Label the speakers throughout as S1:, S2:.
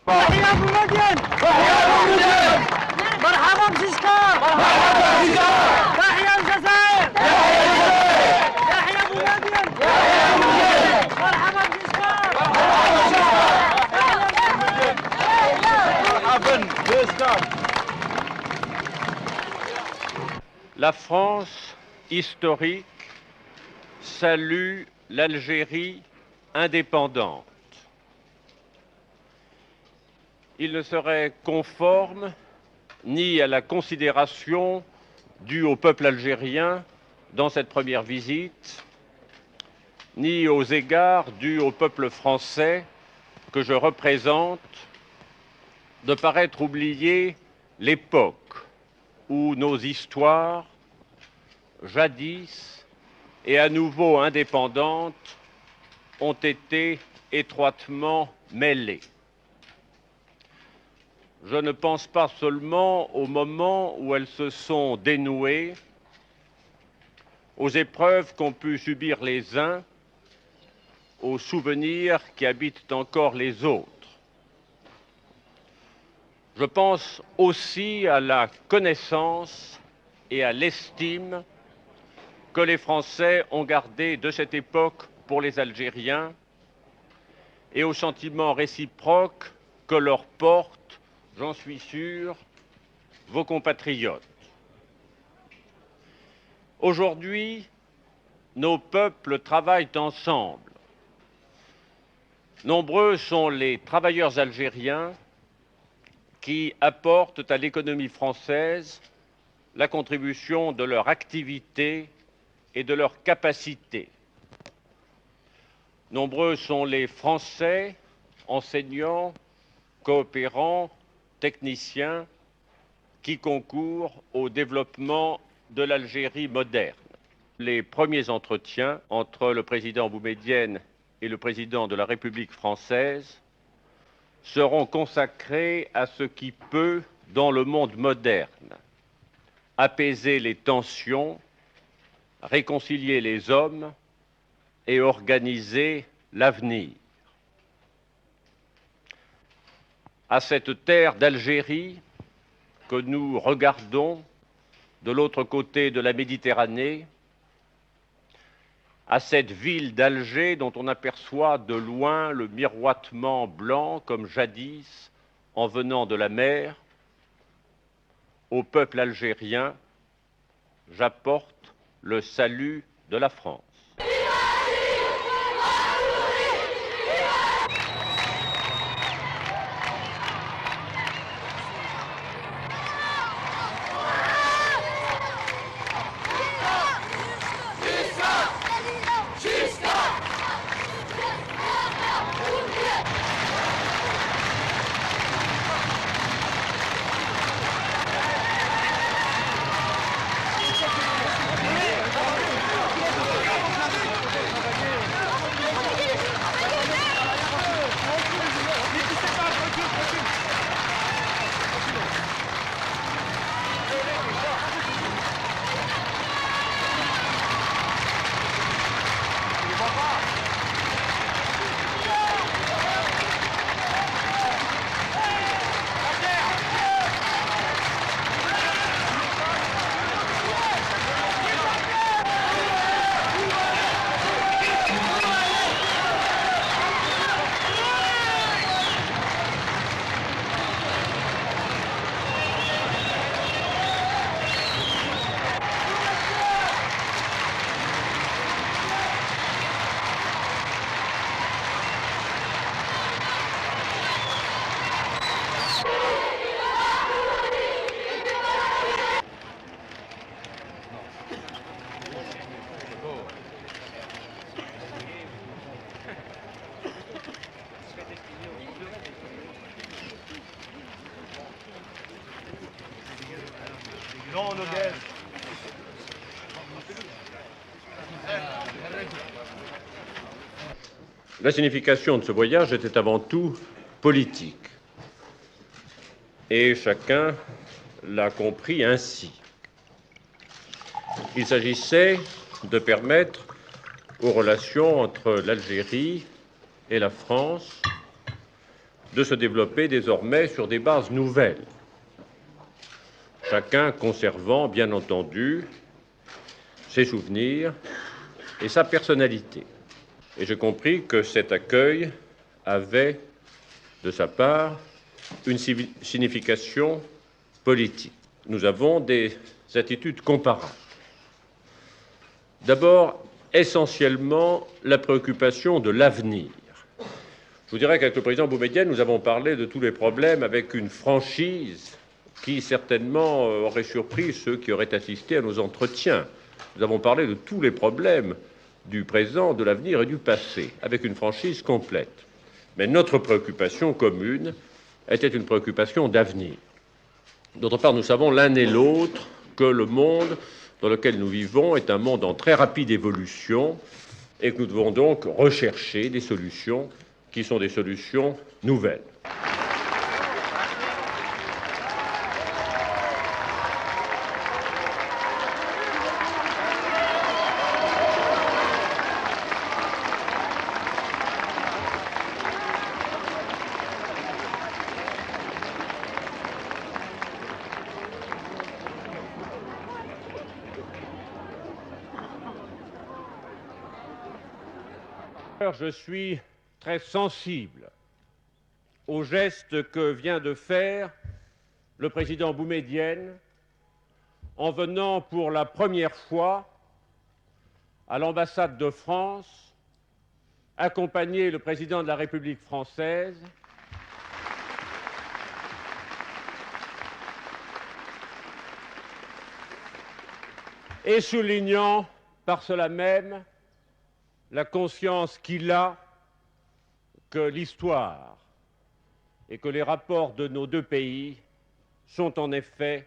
S1: تحية بومدين مرحبا بزيسكار تحية الجزائر تحية بومدين مرحبا بزيسكار
S2: La France historique salue l'Algérie indépendante. Il ne serait conforme ni à la considération due au peuple algérien dans cette première visite, ni aux égards dus au peuple français que je représente, de paraître oublier l'époque où nos histoires, jadis et à nouveau indépendantes, ont été étroitement mêlées. Je ne pense pas seulement au moment où elles se sont dénouées, aux épreuves qu'ont pu subir les uns, aux souvenirs qui habitent encore les autres. Je pense aussi à la connaissance et à l'estime que les Français ont gardée de cette époque pour les Algériens et au sentiment réciproque que leur portent, j'en suis sûr, vos compatriotes. Aujourd'hui, nos peuples travaillent ensemble. Nombreux sont les travailleurs algériens qui apportent à l'économie française la contribution de leur activité et de leur capacité. Nombreux sont les Français, enseignants, coopérants, techniciens, qui concourent au développement de l'Algérie moderne. Les premiers entretiens entre le président Boumedienne et le président de la République française seront consacrés à ce qui peut, dans le monde moderne, apaiser les tensions, réconcilier les hommes et organiser l'avenir. À cette terre d'Algérie que nous regardons de l'autre côté de la Méditerranée, à cette ville d'Alger dont on aperçoit de loin le miroitement blanc comme jadis en venant de la mer, au peuple algérien, j'apporte le salut de la France. La signification de ce voyage était avant tout politique. Et chacun l'a compris ainsi. Il s'agissait de permettre aux relations entre l'Algérie et la France de se développer désormais sur des bases nouvelles, chacun conservant, bien entendu, ses souvenirs et sa personnalité. Et j'ai compris que cet accueil avait, de sa part, une signification politique. Nous avons des attitudes comparables. D'abord, essentiellement, la préoccupation de l'avenir. Je vous dirais qu'avec le président Boumedienne, nous avons parlé de tous les problèmes avec une franchise qui certainement aurait surpris ceux qui auraient assisté à nos entretiens. Nous avons parlé de tous les problèmes du présent, de l'avenir et du passé, avec une franchise complète. Mais notre préoccupation commune était une préoccupation d'avenir. D'autre part, nous savons l'un et l'autre que le monde dans lequel nous vivons est un monde en très rapide évolution et que nous devons donc rechercher des solutions qui sont des solutions nouvelles. Je suis très sensible au geste que vient de faire le président Boumedienne en venant pour la première fois à l'ambassade de France accompagner le président de la République française et soulignant par cela même la conscience qu'il a que l'histoire et que les rapports de nos deux pays sont en effet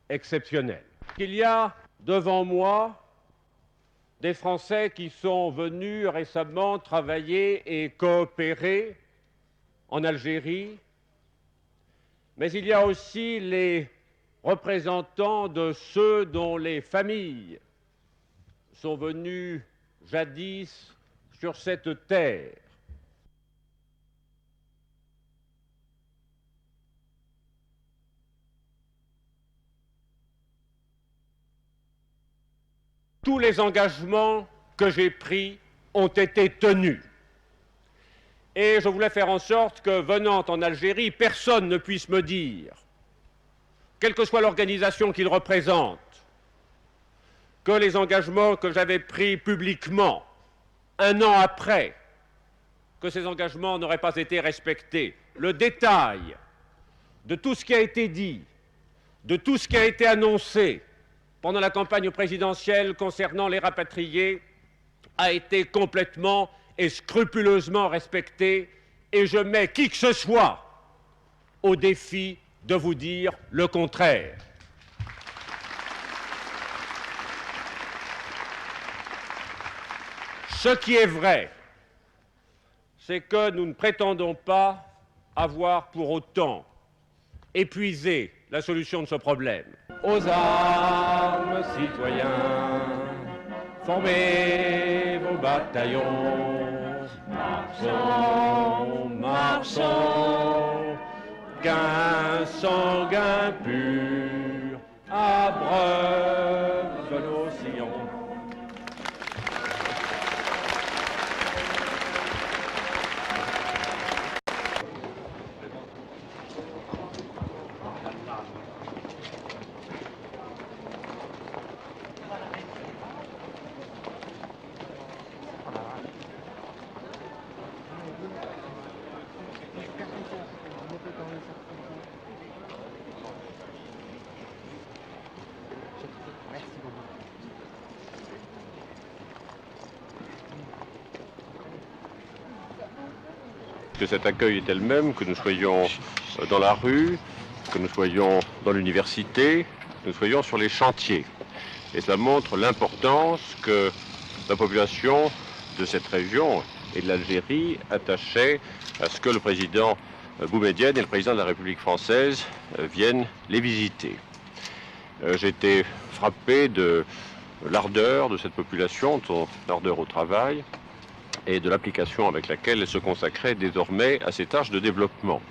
S2: exceptionnels. Il y a devant moi des Français qui sont venus récemment travailler et coopérer en Algérie, mais il y a aussi les représentants de ceux dont les familles sont venues jadis sur cette terre. Tous les engagements que j'ai pris ont été tenus. Et je voulais faire en sorte que, venant en Algérie, personne ne puisse me dire, quelle que soit l'organisation qu'il représente, que les engagements que j'avais pris publiquement, un an après, que ces engagements n'auraient pas été respectés. Le détail de tout ce qui a été dit, de tout ce qui a été annoncé pendant la campagne présidentielle concernant les rapatriés a été complètement et scrupuleusement respecté, et je mets qui que ce soit au défi de vous dire le contraire. Ce qui est vrai, c'est que nous ne prétendons pas avoir pour autant épuisé la solution de ce problème. Aux armes, citoyens, formez vos bataillons, marchons, marchons, qu'un sanguin pur abreuve nos sillons. Que cet accueil est elle-même, que nous soyons dans la rue, que nous soyons dans l'université, que nous soyons sur les chantiers. Et cela montre l'importance que la population de cette région et de l'Algérie attachait à ce que le président Boumedienne et le président de la République française viennent les visiter. J'ai été frappé de l'ardeur de cette population, de son ardeur au travail, et de l'application avec laquelle elle se consacrait désormais à ses tâches de développement.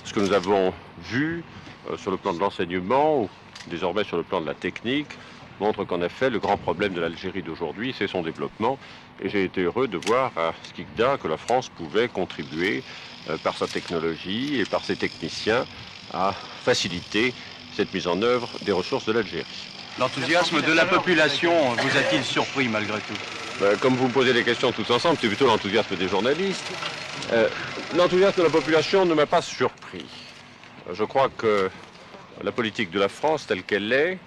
S2: Ce que nous avons vu sur le plan de l'enseignement, ou désormais sur le plan de la technique, montre qu'en effet, le grand problème de l'Algérie d'aujourd'hui, c'est son développement. Et j'ai été heureux de voir à Skikda que la France pouvait contribuer par sa technologie et par ses techniciens à faciliter cette mise en œuvre des ressources de l'Algérie.
S3: L'enthousiasme de la population vous a-t-il surpris malgré tout?
S2: Comme vous me posez des questions tous ensemble, c'est plutôt l'enthousiasme des journalistes. L'enthousiasme de la population ne m'a pas surpris. Je crois que la politique de la France telle qu'elle est,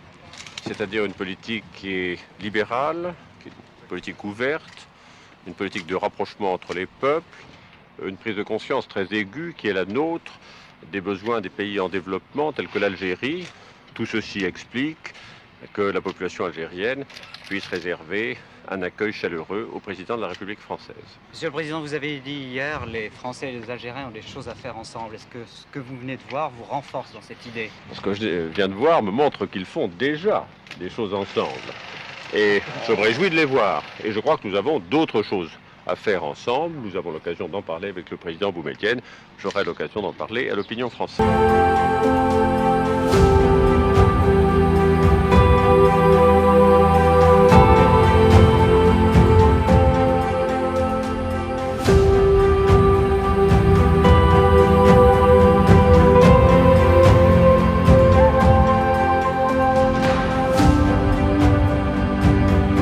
S2: c'est-à-dire une politique qui est libérale, qui est une politique ouverte, une politique de rapprochement entre les peuples, une prise de conscience très aiguë qui est la nôtre des besoins des pays en développement tels que l'Algérie. Tout ceci explique que la population algérienne puisse réserver un accueil chaleureux au président de la République française.
S4: Monsieur le Président, vous avez dit hier, les Français et les Algériens ont des choses à faire ensemble. Est-ce que ce que vous venez de voir vous renforce dans cette idée?
S2: Ce que je viens de voir me montre qu'ils font déjà des choses ensemble. Et je me réjouis de les voir. Et je crois que nous avons d'autres choses à faire ensemble. Nous avons l'occasion d'en parler avec le président Boumedienne. J'aurai l'occasion d'en parler à l'opinion française.